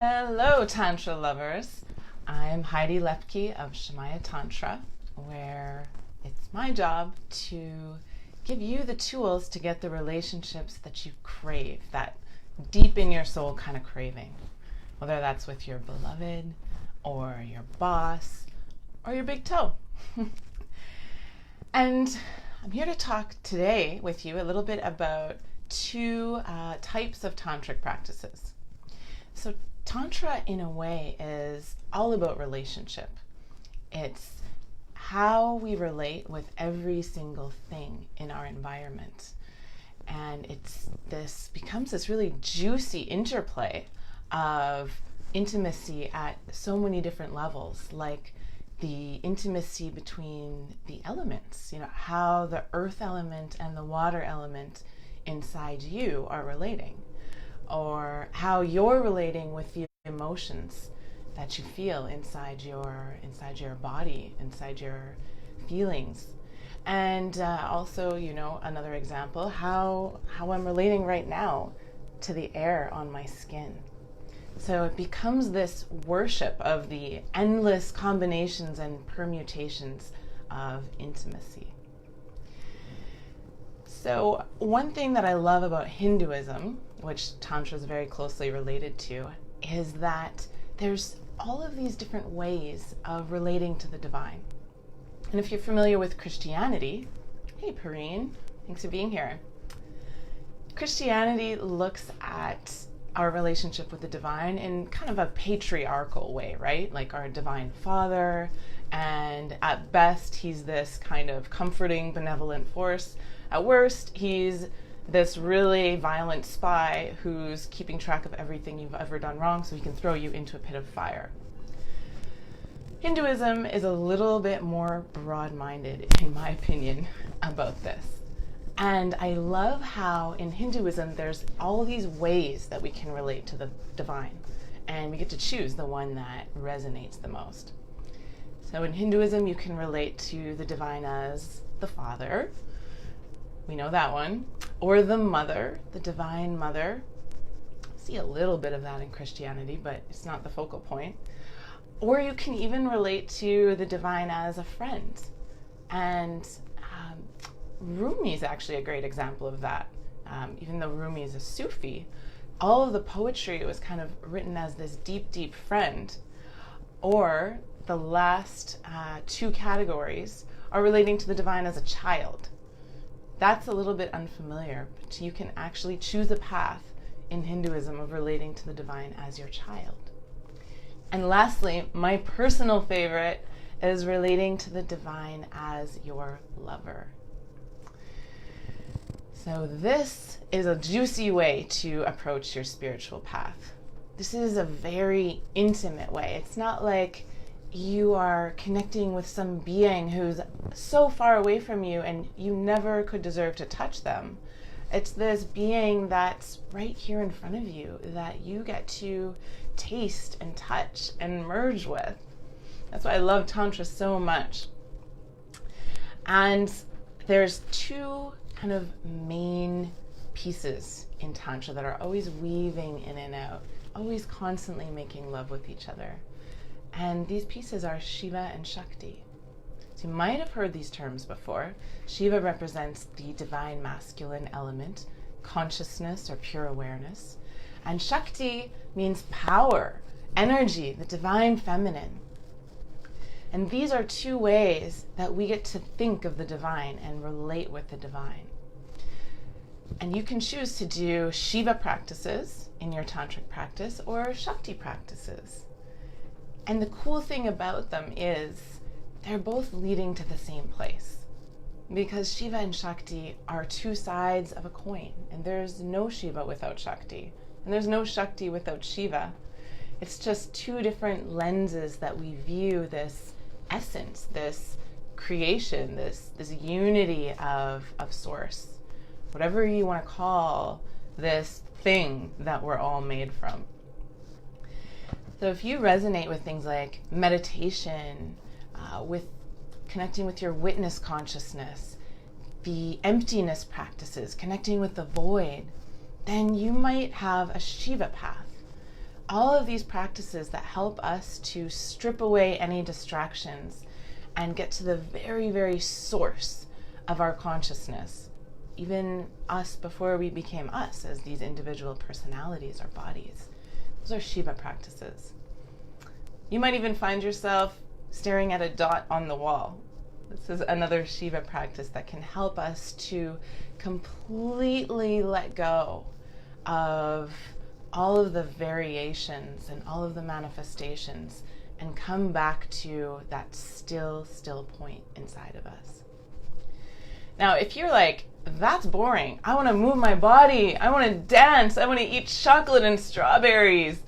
Hello, Tantra lovers. I'm Heidi Loeppky of Shamaya Tantra, where it's my job to give you the tools to get the relationships that you crave, that deep in your soul kind of craving, whether that's with your beloved or your boss or your big toe. And I'm here to talk today with you a little bit about two types of tantric practices. So Tantra, in a way, is all about relationship. It's how we relate with every single thing in our environment. And this becomes this really juicy interplay of intimacy at so many different levels, like the intimacy between the elements, how the earth element and the water element inside you are relating, or how you're relating with the emotions that you feel inside your body, inside your feelings. And also, another example, how I'm relating right now to the air on my skin. So it becomes this worship of the endless combinations and permutations of intimacy. So one thing that I love about Hinduism, which Tantra is very closely related to, is that there's all of these different ways of relating to the divine. And if you're familiar with Christianity, hey Perrine, thanks for being here. Christianity looks at our relationship with the divine in kind of a patriarchal way, right? Like our divine father, and at best he's this kind of comforting, benevolent force. At worst, he's this really violent spy who's keeping track of everything you've ever done wrong so he can throw you into a pit of fire. Hinduism is a little bit more broad-minded, in my opinion, about this. And I love how in Hinduism there's all these ways that we can relate to the divine, and we get to choose the one that resonates the most. So in Hinduism you can relate to the divine as the father, we know that one, or the mother, the divine mother. See a little bit of that in Christianity, but it's not the focal point. Or you can even relate to the divine as a friend. And Rumi is actually a great example of that. Even though Rumi is a Sufi, all of the poetry was kind of written as this deep, deep friend. Or the last two categories are relating to the divine as a child. That's a little bit unfamiliar, but you can actually choose a path in Hinduism of relating to the divine as your child. And lastly, my personal favorite is relating to the divine as your lover. So this is a juicy way to approach your spiritual path. This is a very intimate way. It's not like you are connecting with some being who's so far away from you and you never could deserve to touch them. It's this being that's right here in front of you that you get to taste and touch and merge with. That's why I love Tantra so much. And there's two kind of main pieces in Tantra that are always weaving in and out, always constantly making love with each other. And these pieces are Shiva and Shakti. So you might have heard these terms before. Shiva represents the divine masculine element, consciousness or pure awareness. And Shakti means power, energy, the divine feminine. And these are two ways that we get to think of the divine and relate with the divine. And you can choose to do Shiva practices in your tantric practice or Shakti practices. And the cool thing about them is they're both leading to the same place, because Shiva and Shakti are two sides of a coin, and there's no Shiva without Shakti, and there's no Shakti without Shiva. It's just two different lenses that we view this essence, this creation, this unity of source, whatever you want to call this thing that we're all made from. So if you resonate with things like meditation, with connecting with your witness consciousness, the emptiness practices, connecting with the void, then you might have a Shiva path. all of these practices that help us to strip away any distractions and get to the very, very source of our consciousness, even us before we became us as these individual personalities or bodies. Those are Shiva practices. You might even find yourself staring at a dot on the wall. This is another Shiva practice that can help us to completely let go of all of the variations and all of the manifestations and come back to that still point inside of us. Now, if you're like, that's boring, I want to move my body, I want to dance, I want to eat chocolate and strawberries,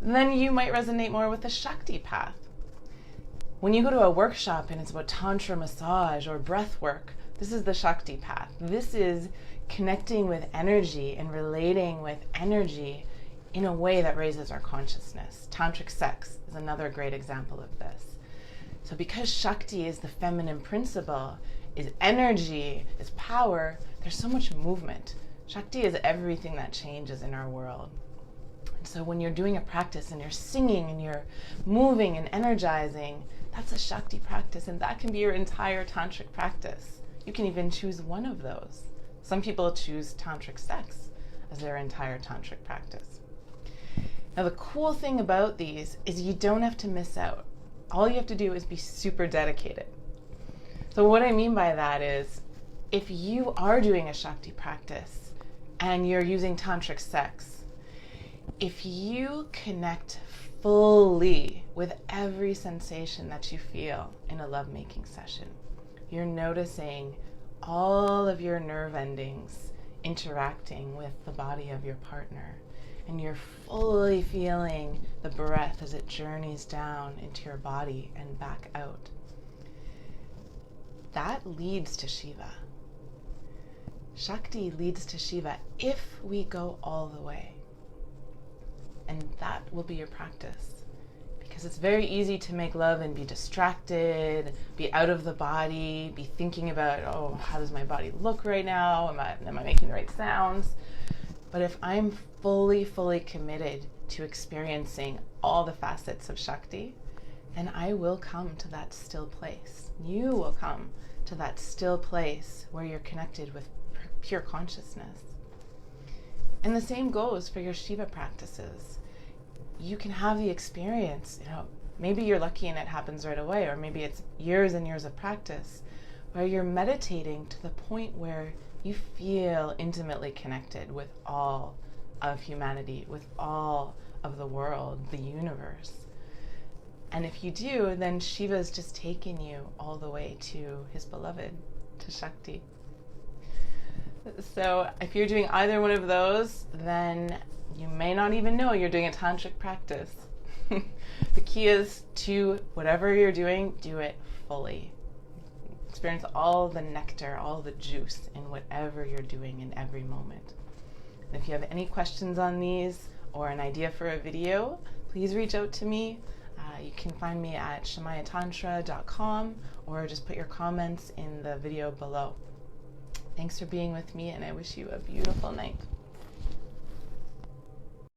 then you might resonate more with the Shakti path. When you go to a workshop and it's about Tantra massage or breath work, this is the Shakti path. This is connecting with energy and relating with energy in a way that raises our consciousness. Tantric sex is another great example of this. So because Shakti is the feminine principle, is energy, is power, there's so much movement. Shakti is everything that changes in our world. And so when you're doing a practice and you're singing and you're moving and energizing, that's a Shakti practice, and that can be your entire tantric practice. You can even choose one of those. Some people choose tantric sex as their entire tantric practice. Now the cool thing about these is you don't have to miss out. All you have to do is be super dedicated. So what I mean by that is, if you are doing a Shakti practice and you're using tantric sex, if you connect fully with every sensation that you feel in a lovemaking session, you're noticing all of your nerve endings interacting with the body of your partner, and you're fully feeling the breath as it journeys down into your body and back out. That leads to Shiva. Shakti leads to Shiva if we go all the way. And that will be your practice. Because it's very easy to make love and be distracted, be out of the body, be thinking about, oh, how does my body look right now? Am I making the right sounds? But if I'm fully committed to experiencing all the facets of Shakti, then I will come to that still place. You will come to that still place where you're connected with pure consciousness. And the same goes for your Shiva practices. You can have the experience, maybe you're lucky and it happens right away, or maybe it's years and years of practice, where you're meditating to the point where you feel intimately connected with all of humanity, with all of the world, the universe. And if you do, then Shiva's just taken you all the way to his beloved, to Shakti. So if you're doing either one of those, then you may not even know you're doing a tantric practice. The key is to, whatever you're doing, do it fully. Experience all the nectar, all the juice in whatever you're doing in every moment. And if you have any questions on these or an idea for a video, please reach out to me. You can find me at shamayatantra.com or just put your comments in the video below. Thanks for being with me, and I wish you a beautiful night.